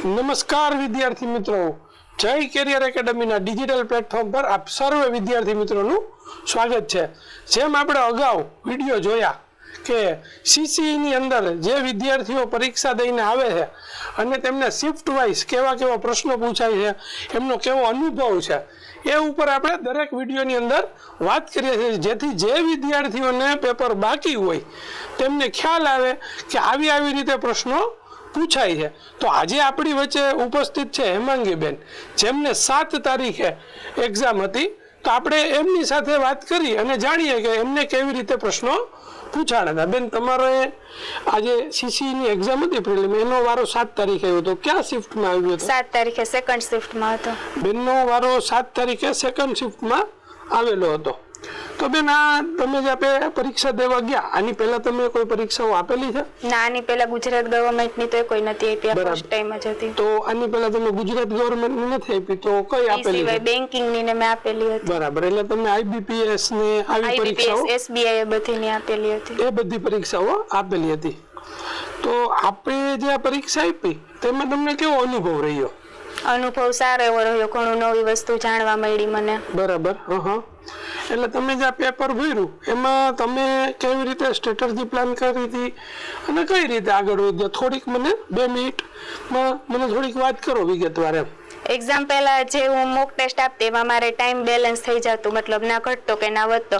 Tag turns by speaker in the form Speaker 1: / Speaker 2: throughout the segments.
Speaker 1: નમસ્કાર વિદ્યાર્થી મિત્રો, જય કેરિયર એકેડમીના ડિજિટલ પ્લેટફોર્મ પર આપ સર્વે વિદ્યાર્થી મિત્રોનું સ્વાગત છે। જેમ આપણે અગાઉ વિડીયો જોયા કે સીસીઈની અંદર જે વિદ્યાર્થીઓ પરીક્ષા દઈને આવે છે અને તેમને શિફ્ટ વાઇઝ કેવા કેવા પ્રશ્નો પૂછાય છે, એમનો કેવો અનુભવ છે, એ ઉપર આપણે દરેક વિડીયોની અંદર વાત કરીએ છીએ, જેથી જે વિદ્યાર્થીઓને પેપર બાકી હોય તેમને ખ્યાલ આવે કે આવી રીતે પ્રશ્નો પૂછાય છે। તો આજે આપણી વચ્ચે ઉપસ્થિત છે હેમાંગીબેન, જેમને 7 તારીખે એક્ઝામ હતી। તો આપણે એમની સાથે વાત કરી અને જાણીએ કે એમને કેવી રીતે પ્રશ્નો પૂછાણા હતા। બેન, તમારે આજે સીસીની એક્ઝામ હતી પ્રિલિમ, એનો વારો 7 તારીખે આવ્યો હતો, ક્યાં શિફ્ટમાં આવ્યો હતો?
Speaker 2: 7 તારીખે સેકન્ડ શિફ્ટમાં હતો।
Speaker 1: બેનનો વારો 7 તારીખે સેકન્ડ શિફ્ટમાં આવેલો હતો। તો બેન, આ તમે જે આપણે પરીક્ષા દેવા ગયા, આની પહેલા તમે કોઈ પરીક્ષાઓ આપેલી છે?
Speaker 2: ના, આની પહેલા ગુજરાત ગવર્મેન્ટની તો કોઈ નથી આપી, આ ફર્સ્ટ ટાઈમ જ હતી।
Speaker 1: તો આની પહેલા તમે ગુજરાત ગવર્મેન્ટની નથી આપી, તો કઈ આપેલી છે?
Speaker 2: બેંકિંગની ને મેં આપેલી હતી।
Speaker 1: બરાબર, એટલે તમે આઈબીપીએસ ને આવી પરીક્ષાઓ,
Speaker 2: એસબીઆઈ બધીની આપેલી હતી,
Speaker 1: એ બધી પરીક્ષાઓ આપેલી હતી। તો આપણે જે આ પરીક્ષા આપી તેમાં તમને કેવો અનુભવ રહ્યો?
Speaker 2: અનુભવ સારો એવો રહ્યો, ઘણું નવી વસ્તુ જાણવા મળી મને।
Speaker 1: બરાબર, એટલે તમે જે પેપર ભર્યું એમાં તમે કેવી રીતે સ્ટ્રેટેજી પ્લાન કરી હતી અને કઈ રીતે આગળ વધ્યા, થોડીક મને 2 મિનિટમાં મને થોડીક વાત કરો વિગતવાર એમ।
Speaker 2: એક્ઝામ પહેલા જે હું મોક ટેસ્ટ આપતી એમાં મારે ટાઈમ બેલેન્સ થઈ જતું, મતલબ ના ઘટતો કે ના વધતો,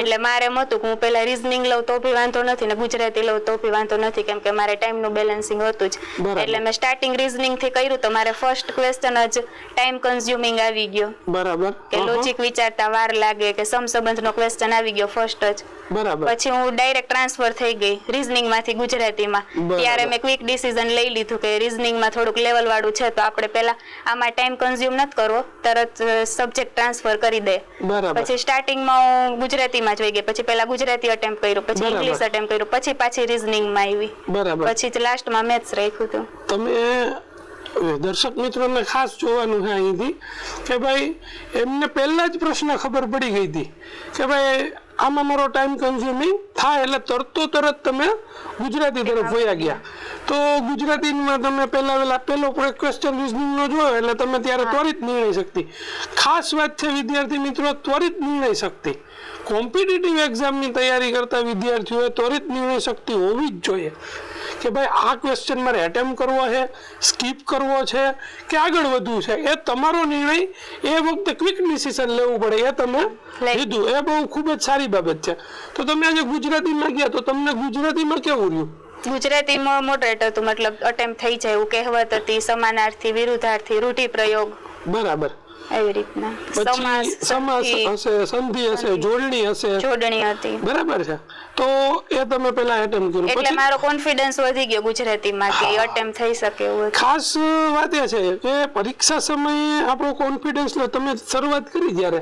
Speaker 2: એટલે મારે એમ હતું કે હું પહેલા રીઝનિંગ લઉં તો બી વાંધો નથી ને ગુજરાતી લઉં તો બી વાંધો નથી, કેમ કે મારે ટાઈમનું બેલેન્સિંગ હતું જ। એટલે મેં સ્ટાર્ટિંગ રીઝનિંગ થી કર્યું તો મારે ફર્સ્ટ ક્વેશ્ચન જ ટાઈમ કન્ઝ્યુમિંગ આવી ગયો।
Speaker 1: બરાબર,
Speaker 2: કે લોજિક વિચારતા વાર લાગે કે સમસંબંધનો ક્વેશ્ચન આવી ગયો ફર્સ્ટ જ।
Speaker 1: બરાબર,
Speaker 2: પછી હું ડાયરેક્ટ ટ્રાન્સફર થઈ ગઈ રીઝનિંગ માંથી ગુજરાતીમાં। ત્યારે મેં ક્વિક ડિસિઝન લઈ લીધું કે રીઝનિંગમાં થોડુંક લેવલ વાળું છે તો આપણે પહેલા આમાં ટાઈમ કન્ઝ્યુમ નથી કરવો, તરત સબ્જેક્ટ ટ્રાન્સફર કરી દે। પછી સ્ટાર્ટિંગમાં હું ગુજરાતીમાં જ વઈ ગઈ, પછી પહેલા ગુજરાતી અટેમ્પ્ટ કર્યું, પછી ઇંગ્લિશ અટેમ્પ્ટ કર્યું, પછી પાછી રીઝનિંગમાં આવી, પછી લાસ્ટમાં મેથ્સ રાખ્યું હતું।
Speaker 1: તમે દર્શક મિત્રોને ખાસ જોવાનું છે અહીંથી કે ભાઈ એમને પહેલા જ પ્રશ્ન ખબર પડી ગઈ હતી કે ભાઈ આમાં મારો ટાઈમ કન્ઝ્યુમિંગ થાય, એટલે તરત તમે ગુજરાતી તરફ વયા ગયા। તો ગુજરાતીમાં તમે પહેલો ક્વેશ્ચન રીઝનિંગનો જોયો એટલે તમે ત્યારે ત્વરિત નિર્ણય શક્તિ, ખાસ વાત છે વિદ્યાર્થી મિત્રો, ત્વરિત નિર્ણય શક્તિ કોમ્પિટિટિવ એક્ઝામની તૈયારી કરતા વિદ્યાર્થીઓએ ત્વરિત નિર્ણય શક્તિ હોવી જ જોઈએ કે ભાઈ આ ક્વેશ્ચન મારે એટેમ્પ કરવો છે, સ્કીપ કરવો છે કે આગળ વધવું છે, એ તમારો નિર્ણય એ વખતે ક્વિક ડિસિઝન લેવું પડે, એ તમે લીધું, એ બહુ ખૂબ જ સારી બાબત છે। તો તમે આજે ગુજરાતીમાં ગયા તો તમને ગુજરાતીમાં કેવું રહ્યું?
Speaker 2: ગુજરાતીમાં મોડરેટ હતું, મતલબ અટેમ્પ્ટ થઈ જાય એવું કહેવત હતી, સમાનાર્થી, વિરુદ્ધાર્થી, રૂઢિપ્રયોગ,
Speaker 1: બરાબર,
Speaker 2: એવી રીતના
Speaker 1: સમાસ હશે, સંધિ હશે, જોડણી હતી, બરાબર છે। તો એ તમે પહેલા એટેમ્પ્ટ કર્યું,
Speaker 2: એટલે મારો કોન્ફિડન્સ વધી ગયો ગુજરાતીમાં કે અટેમ્પ્ટ થઈ શકે એવું।
Speaker 1: ખાસ વાત એ છે કે પરીક્ષા સમયે આપણો કોન્ફિડન્સ તમે શરૂઆત કરી જ્યારે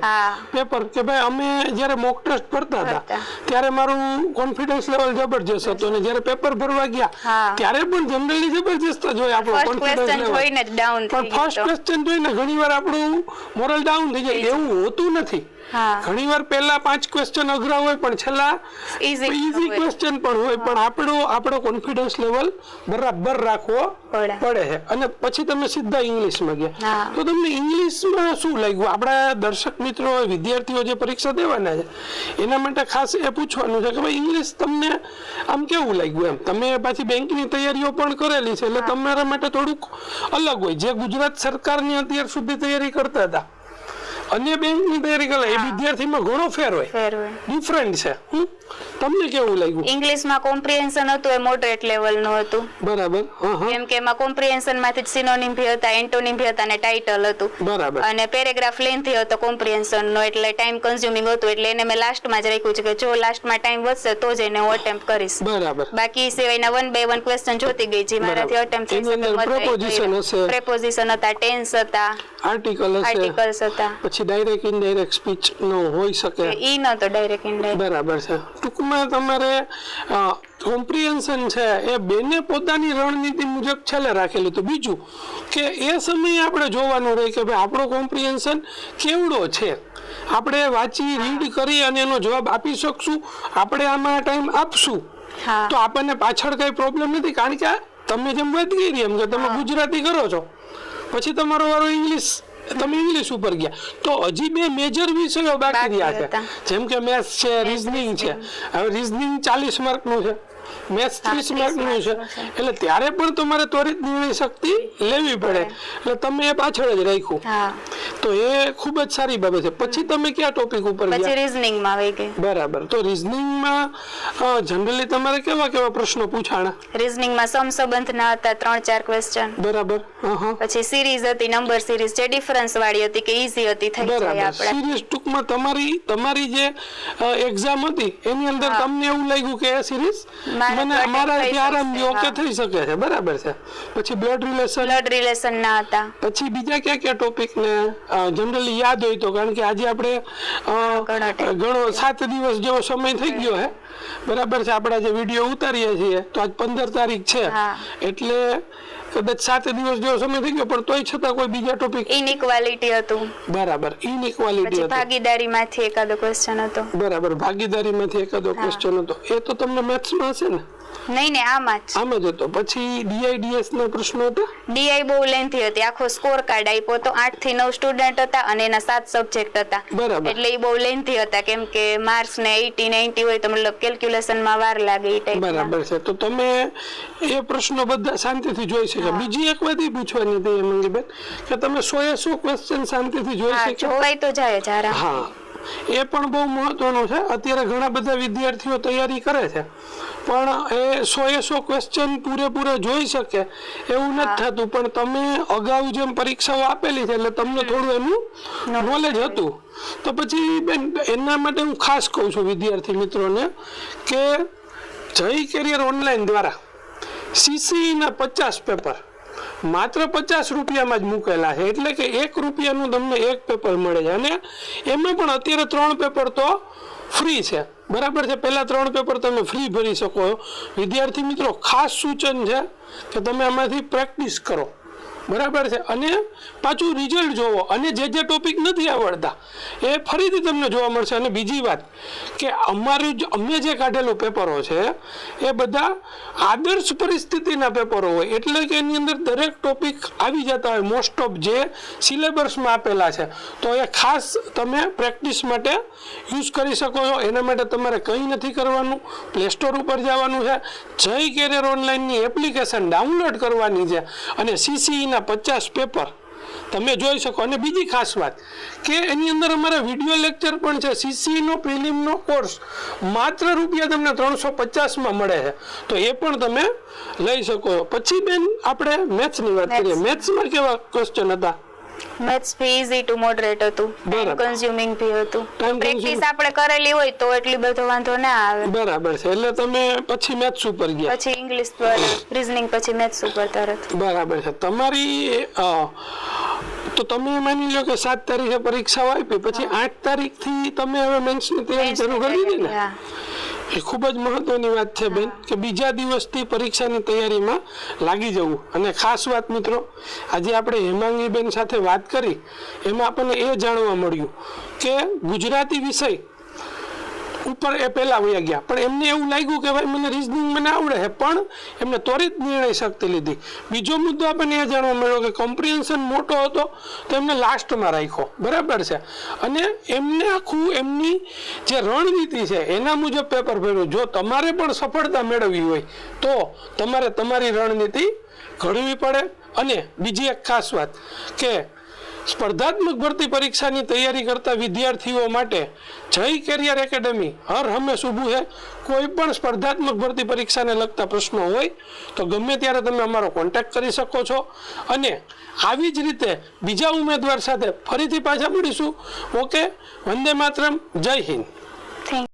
Speaker 1: પેપર કે ભાઈ અમે જ્યારે મોક ટેસ્ટ ભરતા હતા ત્યારે મારું કોન્ફિડન્સ લેવલ જબરજસ્ત હતું, અને જ્યારે પેપર ભરવા ગયા ત્યારે પણ જનરલી જબરજસ્ત જ હોય આપણો કોન્ફિડન્સ લેવલ, પણ ફર્સ્ટ ક્વેશ્ચન જોઈને ઘણીવાર આપણું મોરલ ડાઉન થઈ જાય, એવું હોતું નથી। ઘણીવાર પહેલા 5 ક્વેશ્ચન અઘરા હોય પણ છેલ્લા ઈઝી ક્વેશ્ચન પણ હોય, પણ આપણો કોન્ફિડન્સ લેવલ બરાબર રાખવો પડે છે। અને પછી તમે સીધા ઇંગ્લિશમાં ગયા, તો તમને ઇંગ્લિશમાં શું લાગ્યું? આપણા દર્શક મિત્રો વિદ્યાર્થીઓ જે પરીક્ષા દેવાના છે એના માટે ખાસ એ પૂછવાનું છે કે ભાઈ ઇંગ્લિશ તમને આમ કેવું લાગ્યું એમ? તમે પાછી બેંકની તૈયારીઓ પણ કરેલી છે એટલે તમારા માટે થોડુંક અલગ હોય, જે ગુજરાત સરકારની અત્યાર સુધી તૈયારી કરતા હતા અન્ય બેંકની તૈયારી કરે એ વિદ્યાર્થીમાં ઘણો ફેર હોય, ડિફરન્ટ છે। તમને કેવું લાગ્યું?
Speaker 2: ઇંગ્લિશમાં કોમ્પ્રિહેન્શન હતું, એ મોડરેટ લેવલનું હતું,
Speaker 1: બરાબર,
Speaker 2: કેમ કે એમાં કોમ્પ્રિહેન્શન માંથી સિનોનિમ ભી હતા, એન્ટોનિમ ભી હતા અને ટાઇટલ હતું, બરાબર, અને પેરેગ્રાફ લેન્થી હતો કોમ્પ્રિહેન્શન નો, એટલે ટાઈમ કન્ઝ્યુમિંગ હતું, એટલે એને મેં લાસ્ટમાં જ રાખ્યું છે કે જો લાસ્ટમાં ટાઈમ વધશે તો જ એને હું અટેમ્પ્ટ કરીશ, બરાબર। બાકી સિવાયના 1 by 1 ક્વેશ્ચન જોતી ગઈ જે મારાથી અટેમ્પ્ટ થઈ શકે, પ્રેપોઝિશન હતા, ટેન્સ હતા, આર્ટિકલ્સ હતા,
Speaker 1: પછી ડાયરેક્ટ ઇનડાયરેક્ટ સ્પીચ નો હોઈ શકે,
Speaker 2: ઈ નતો ડાયરેક્ટ ઇનડાયરેક્ટ,
Speaker 1: બરાબર છે। ટૂંકમાં તમારે કોમ્પ્રિહેન્શન છે એ બેને પોતાની રણનીતિ મુજબ છેલ્લે રાખેલું હતું। બીજું કે એ સમયે આપણે જોવાનું રહે કે ભાઈ આપણો કોમ્પ્રિહેન્શન કેવડો છે, આપણે વાંચી રીડ કરી અને એનો જવાબ આપી શકશું, આપણે આમાં ટાઈમ આપશું તો આપણને પાછળ કઈ પ્રોબ્લેમ નથી, કારણ કે તમે જેમ વાત કરી એમ કે તમે ગુજરાતી કરો છો, પછી તમારો વારો ઇંગ્લિશ, તમે ઇંગ્લિશ ઉપર ગયા, તો હજી 2 મેજર વિષયો બાકી રહ્યા છે, જેમ કે મેથ્સ છે, રીઝનિંગ છે. હવે રીઝનિંગ 40 માર્કનું છે, મેથ્સ 30 માર્કનું છે, એટલે ત્યારે પણ તમારે ત્વરિત નિર્ણય શક્તિ લેવી પડે, એટલે તમે એ પાછળ જ રાખ્યું, તો એ ખૂબ જ સારી બાબત છે. પછી તમે કયા ટોપિક ઉપર ગયા?
Speaker 2: પછી રીઝનિંગમાં આવી ગઈ.
Speaker 1: બરાબર. તો રીઝનિંગમાં જનરલી તમારે કેવા કેવા પ્રશ્નો પૂછાણા?
Speaker 2: રીઝનિંગમાં સમસંબંધના હતા 3-4 ક્વેશ્ચન.
Speaker 1: બરાબર.
Speaker 2: પછી સિરીઝ હતી, નંબર સિરીઝ, જે ડિફરન્સ વાળી હતી કે ઈઝી હતી, થઈ જાય આપણે.
Speaker 1: સિરીઝ ટૂંકમાં તમારી જે એક્ઝામ હતી એની અંદર તમને એવું લાગ્યું કે એ સિરીઝ મને અમારા આરામથી ઓકે થઈ શકે છે. બરાબર છે. પછી બ્લડ રિલેશન
Speaker 2: ના હતા.
Speaker 1: પછી બીજા કયા ટોપિક ને જનરલી યાદ હોય તો, કારણ કે આજે આપણે ઘણો 7 દિવસ જેવો સમય થઈ ગયો હે, બરાબર છે, આપણા જે વિડીયો ઉતારીએ છીએ તો આજ 15 તારીખ છે, એટલે કદાચ 7 દિવસ જેવો સમય થઈ ગયો, પણ તોય છતાં કોઈ બીજા ટોપિક?
Speaker 2: ઇનઇક્વાલિટી હતું.
Speaker 1: બરાબર, ઇનઇક્વાલિટી હતું.
Speaker 2: ભાગીદારીમાંથી એકાદો ક્વેશ્ચન હતો.
Speaker 1: બરાબર, ભાગીદારીમાંથી એકાદો ક્વેશ્ચન હતો. એ તો તમને મેથ્સમાં હશે ને?
Speaker 2: નહીં, આમ જ હતો. પછી DIDS ના પ્રશ્નો હતા. DI બહુ લેન્થી હતી, આખો સ્કોર કાર્ડ આપ્યો તો 8 થી 9 સ્ટુડન્ટ હતા અને એના 7 સબ્જેક્ટ હતા.
Speaker 1: બરાબર.
Speaker 2: એટલે એ બહુ લેન્થી હતા, કેમ કે માર્ક્સ ને 80-90 હોય તો મતલબ કેલ્ક્યુલેશનમાં વાર લાગે એ ટાઈપ.
Speaker 1: બરાબર છે. તો તમે એ પ્રશ્નો બધા શાંતિથી જોઈ શકો. બીજી એક વાત એ પૂછવાની હતી મંગીબેન, કે તમે 100 ક્વેશ્ચન શાંતિથી જોઈ શકો?
Speaker 2: જોવાય તો જાય જ આરામ.
Speaker 1: હા, એ પણ બહુ મહત્વનું છે. અત્યારે ઘણા બધા વિદ્યાર્થીઓ તૈયારી કરે છે, પણ એ 100 ક્વેશ્ચન પૂરેપૂરા જોઈ શકે એવું નથી થતું. પણ તમે અગાઉ જેમ પરીક્ષાઓ આપેલી છે એટલે તમને થોડું એનું નોલેજ હતું. તો પછી બેન, એના માટે હું ખાસ કહું છું વિદ્યાર્થી મિત્રોને કે જય કેરિયર ઓનલાઈન દ્વારા CCE ના 50 પેપર માત્ર 50 રૂપિયામાં જ મૂકેલા છે, એટલે કે 1 રૂપિયાનું તમને 1 પેપર મળે છે, અને એમાં પણ અત્યારે 3 પેપર તો ફ્રી છે. બરાબર છે. પહેલા 3 પેપર તમે ફ્રી ભરી શકો. વિદ્યાર્થી મિત્રો, ખાસ સૂચન છે કે તમે આમાંથી પ્રેક્ટિસ કરો. બરાબર છે. અને પાછું રિઝલ્ટ જોવો, અને જે ટોપિક નથી આવડતા એ ફરીથી તમને જોવા મળશે. અને બીજી વાત કે અમે જે કાઢેલું પેપરો છે એ બધા આદર્શ પરિસ્થિતિના પેપરો હોય, એટલે કે એની અંદર દરેક ટોપિક આવી જતા હોય મોસ્ટ ઓફ જે સિલેબસમાં આપેલા છે. તો એ ખાસ તમે પ્રેક્ટિસ માટે યુઝ કરી શકો છો. એના માટે તમારે કંઈ નથી કરવાનું, પ્લે સ્ટોર ઉપર જવાનું છે, જય કેરિયર ઓનલાઈનની એપ્લિકેશન ડાઉનલોડ કરવાની છે, અને CCE ના 50 પેપર તમે જોઈ શકો. અને બીજી ખાસ વાત કે એની અંદર અમારા વિડીયો લેક્ચર પણ છે. CCE નો પ્રિલિમનો કોર્સ માત્ર રૂપિયા તમને 350માં મળે છે, તો એ પણ તમે લઈ શકો છો. પછી બેન, આપણે મેથ્સની વાત કરીએ. મેથ્સમાં કેવા ક્વેશ્ચન હતા?
Speaker 2: મેથ્સ ભી ઈઝી ટુ મોડરેટ હતું, ટાઈમ કન્ઝ્યુમિંગ ભી હતું. પ્રેક્ટિસ આપણે કરેલી હોય તો એટલી બધો વાંધો ના આવે.
Speaker 1: બરાબર છે. એટલે તમે પછી મેથ્સ ઉપર ગયા,
Speaker 2: પછી ઇંગ્લિશ પર રીઝનિંગ, પછી મેથ્સ ઉપર તરત.
Speaker 1: બરાબર છે. તમારી તો તમે માની લો કે 7 તારીખે પરીક્ષાઓ આપી, પછી 8 તારીખથી તમે હવે મેન્સની તૈયારી શરૂ કરી દીધી ને? એ ખૂબ જ મહત્વની વાત છે બેન, કે બીજા દિવસથી પરીક્ષાની તૈયારીમાં લાગી જવું. અને ખાસ વાત મિત્રો, આજે આપણે હેમાંગીબેન સાથે વાત કરી, એમાં આપણને એ જાણવા મળ્યું કે ગુજરાતી વિષય ઉપર એ પહેલા વયા ગયા, પણ એમને એવું લાગ્યું કે ભાઈ મને રીઝનિંગ મને આવડે છે, પણ એમને ત્વરિત નિર્ણય શક્તિ લીધી. બીજો મુદ્દો આપણને એ જાણવા મળ્યો કે કોમ્પ્રિહેન્શન મોટો હતો તો એમને લાસ્ટમાં રાખ્યો. બરાબર છે. અને એમને આખું એમની જે રણનીતિ છે એના મુજબ પેપર ભર્યું. જો તમારે પણ સફળતા મેળવવી હોય તો તમારે તમારી રણનીતિ ઘડવી પડે. અને બીજી એક ખાસ વાત કે સ્પર્ધાત્મક ભરતી પરીક્ષાની તૈયારી કરતા વિદ્યાર્થીઓ માટે જય કેરિયર એકેડમી હર હંમેશ ઊભું છે. કોઈ પણ સ્પર્ધાત્મક ભરતી પરીક્ષાને લગતા પ્રશ્નો હોય તો ગમે ત્યારે તમે અમારો કોન્ટેક્ટ કરી શકો છો. અને આવી જ રીતે બીજા ઉમેદવાર સાથે ફરીથી પાછા મળીશું. ઓકે, વંદે માતરમ, જય હિન્દ.